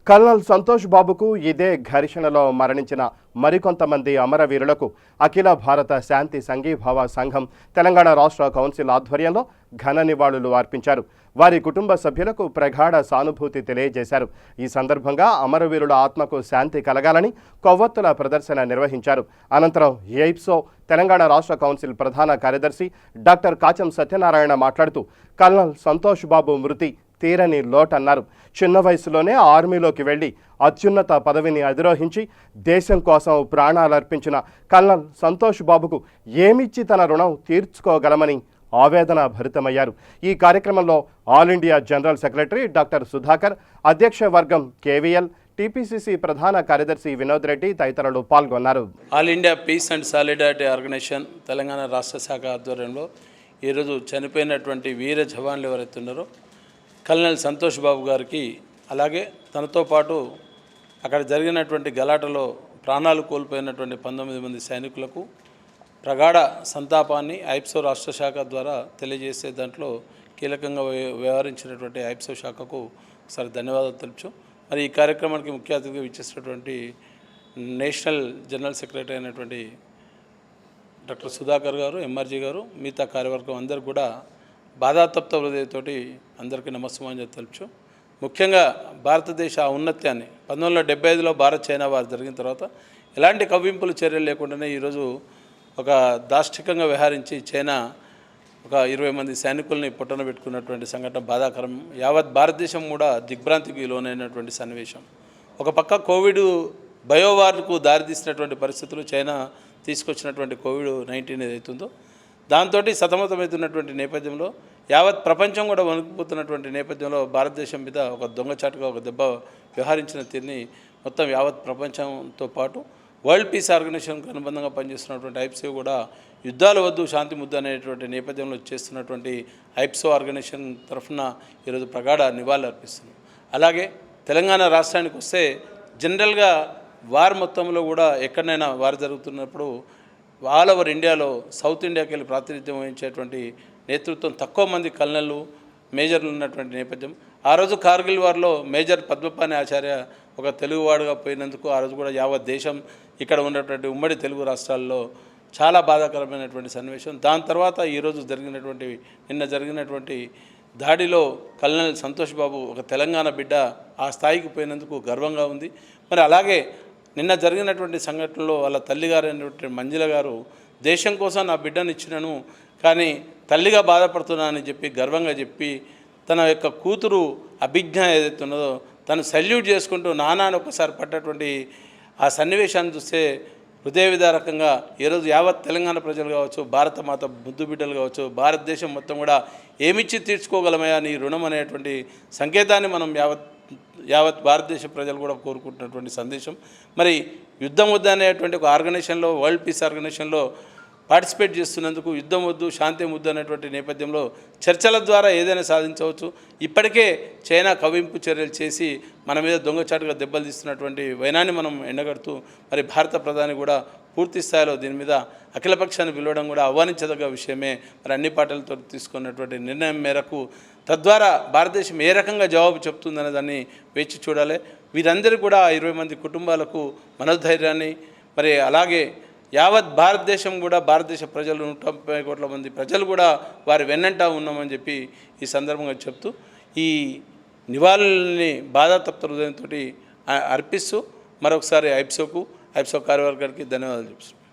Colonel Santosh బాబుకు ఇదే ఘర్షణలో మరణించిన మరికొంతమంది అమరవీరులకు అఖిల భారత శాంతి సంఘీభావ సంఘం తెలంగాణ రాష్ట్ర కౌన్సిల్ ఆధ్వర్యంలో ఘన నివాళులు అర్పించారు. వారి కుటుంబ సభ్యులకు ప్రగాఢ సానుభూతి తెలియజేశారు. ఈ సందర్భంగా అమరవీరుల ఆత్మకు శాంతి కలగాలని కొవ్వొత్తుల ప్రదర్శన నిర్వహించారు. అనంతరం ఎయిప్సో తెలంగాణ రాష్ట్ర కౌన్సిల్ ప్రధాన కార్యదర్శి డాక్టర్ కాచం సత్యనారాయణ మాట్లాడుతూ కల్నల్ సంతోష్ బాబు మృతి తీరని లోటన్నారు. చిన్న వయసులోనే ఆర్మీలోకి వెళ్లి అత్యున్నత పదవిని అధిరోహించి దేశం కోసం ప్రాణాలర్పించిన కల్నల్ సంతోష్ బాబుకు ఏమిచ్చి తన రుణం తీర్చుకోగలమని ఆవేదన భరితమయ్యారు. ఈ కార్యక్రమంలో all India general secretary doctor Sudhakar, అధ్యక్ష వర్గం కేవీఎల్, టీపీసీసీ ప్రధాన కార్యదర్శి వినోద్ రెడ్డి తదితరులు పాల్గొన్నారు. All India peace and solidarity organisation Telangana రాష్ట్ర శాఖ ఆధ్వర్యంలో ఈరోజు చనిపోయినటువంటి వీర జవాన్లు ఎవరైతే ఉన్నారో కల్నల్ సంతోష్ బాబు గారికి, అలాగే తనతో పాటు అక్కడ జరిగినటువంటి గలాటలో ప్రాణాలు కోల్పోయినటువంటి 19 మంది సైనికులకు ప్రగాఢ సంతాపాన్ని ఐప్సో రాష్ట్ర శాఖ ద్వారా తెలియజేసే దాంట్లో కీలకంగా వ్యవహరించినటువంటి ఐప్సో శాఖకు ఒకసారి ధన్యవాదాలు తెలుపుచు, మరి ఈ కార్యక్రమానికి ముఖ్య అతిథిగా ఇచ్చేసినటువంటి నేషనల్ జనరల్ సెక్రటరీ అయినటువంటి డాక్టర్ సుధాకర్ గారు, ఎంఆర్జీ గారు, మిగతా కార్యవర్గం అందరూ కూడా బాధాతప్త హృదయంతోటి అందరికీ నమస్కారం తెలుపుచు, ముఖ్యంగా భారతదేశ ఔన్నత్యాన్ని 1975లో భారత్ చైనా వారు జరిగిన తర్వాత ఎలాంటి కవ్వింపులు చర్యలు లేకుండానే ఈరోజు ఒక దాష్టికంగా వ్యవహరించి చైనా ఒక 20 మంది సైనికుల్ని పొట్టన పెట్టుకున్నటువంటి సంఘటన బాధాకరం. యావత్ భారతదేశం కూడా దిగ్భ్రాంతికి లోనైనటువంటి సన్నివేశం. ఒక పక్క కోవిడ్ బయోవార్కు దారితీసినటువంటి పరిస్థితులు, చైనా తీసుకొచ్చినటువంటి కోవిడ్-19 ఏదైతుందో దాంతో సతమతమవుతున్నటువంటి నేపథ్యంలో యావత్ ప్రపంచం కూడా వణికిపోతున్నటువంటి నేపథ్యంలో భారతదేశం మీద ఒక దొంగచాటుగా ఒక దెబ్బ వ్యవహరించిన తీరుని మొత్తం యావత్ ప్రపంచంతో పాటు వరల్డ్ పీస్ ఆర్గనైజేషన్కు అనుబంధంగా పనిచేస్తున్నటువంటి ఐప్సో కూడా యుద్ధాలు వద్దు శాంతి ముద్దు అనేటువంటి నేపథ్యంలో చేస్తున్నటువంటి ఐప్సో ఆర్గనైజేషన్ తరఫున ఈరోజు ప్రగాఢ నివాళులు అర్పిస్తున్నాం. అలాగే తెలంగాణ రాష్ట్రానికి వస్తే జనరల్గా వార్ మొత్తంలో కూడా ఎక్కడైనా వార్ జరుగుతున్నప్పుడు ఆల్ ఓవర్ ఇండియాలో సౌత్ ఇండియాకి వెళ్ళి ప్రాతినిధ్యం వహించేటువంటి నేతృత్వం తక్కువ మంది కల్నళ్ళు, మేజర్లు ఉన్నటువంటి నేపథ్యం. ఆ రోజు కార్గిల్ వార్లో మేజర్ పద్మపాణి ఆచార్య ఒక తెలుగువాడుగా పోయినందుకు ఆ రోజు కూడా యావత్ దేశం, ఇక్కడ ఉన్నటువంటి ఉమ్మడి తెలుగు రాష్ట్రాల్లో చాలా బాధాకరమైనటువంటి సన్నివేశం. దాని తర్వాత ఈరోజు నిన్న జరిగినటువంటి దాడిలో కల్నల్ సంతోష్ బాబు ఒక తెలంగాణ బిడ్డ ఆ స్థాయికి పోయినందుకు గర్వంగా ఉంది. మరి అలాగే నిన్న జరిగినటువంటి సంఘటనలో వాళ్ళ తల్లిగారు అయినటువంటి మంజుల గారు, దేశం కోసం నా బిడ్డను ఇచ్చినను కానీ తల్లిగా బాధపడుతున్నానని చెప్పి గర్వంగా చెప్పి తన యొక్క కూతురు అభిజ్ఞ ఏదైతే ఉన్నదో తను సల్యూట్ చేసుకుంటూ నానాని ఒకసారి పడ్డటువంటి ఆ సన్నివేశాన్ని చూస్తే హృదయ విదారకంగా ఈరోజు యావత్ తెలంగాణ ప్రజలు కావచ్చు, భారత మాత ముద్దు బిడ్డలు కావచ్చు, భారతదేశం మొత్తం కూడా ఏమిచ్చి తీర్చుకోగలమయా నీ రుణం అనేటువంటి సంకేతాన్ని మనం యావత్ భారతదేశ ప్రజలు కూడా కోరుకుంటున్నటువంటి సందేశం. మరి యుద్ధం వద్దు అనేటువంటి ఒక ఆర్గనైజేషన్లో, వరల్డ్ పీస్ ఆర్గనైజేషన్లో పార్టిసిపేట్ చేస్తున్నందుకు యుద్ధం వద్దు శాంతి ముద్దు అనేటువంటి నేపథ్యంలో చర్చల ద్వారా ఏదైనా సాధించవచ్చు. ఇప్పటికే చైనా కవ్వింపు చర్యలు చేసి మన మీద దొంగచాటుగా దెబ్బలు తీస్తున్నటువంటి వైనాన్ని మనం ఎండగడుతూ మరి భారత ప్రధాని కూడా పూర్తి స్థాయిలో దీని మీద అఖిలపక్షాన్ని పిలవడం కూడా ఆహ్వానించదగ్గ విషయమే. మరి అన్ని పార్టీలతో తీసుకున్నటువంటి నిర్ణయం మేరకు తద్వారా భారతదేశం ఏ రకంగా జవాబు చెప్తుందనే దాన్ని వేచి చూడాలి. వీరందరూ కూడా 20 మంది కుటుంబాలకు మనోధైర్యాన్ని, మరి అలాగే యావత్ భారతదేశం కూడా, భారతదేశ ప్రజలు 130 కోట్ల మంది ప్రజలు కూడా వారి వెన్నంటా ఉన్నామని చెప్పి ఈ సందర్భంగా చెప్తూ ఈ నివాళుల్ని బాధాతప్త హృదయంతో అర్పిస్తూ మరొకసారి ఐప్సో కార్యవర్గానికి ధన్యవాదాలు చెప్తున్నాను.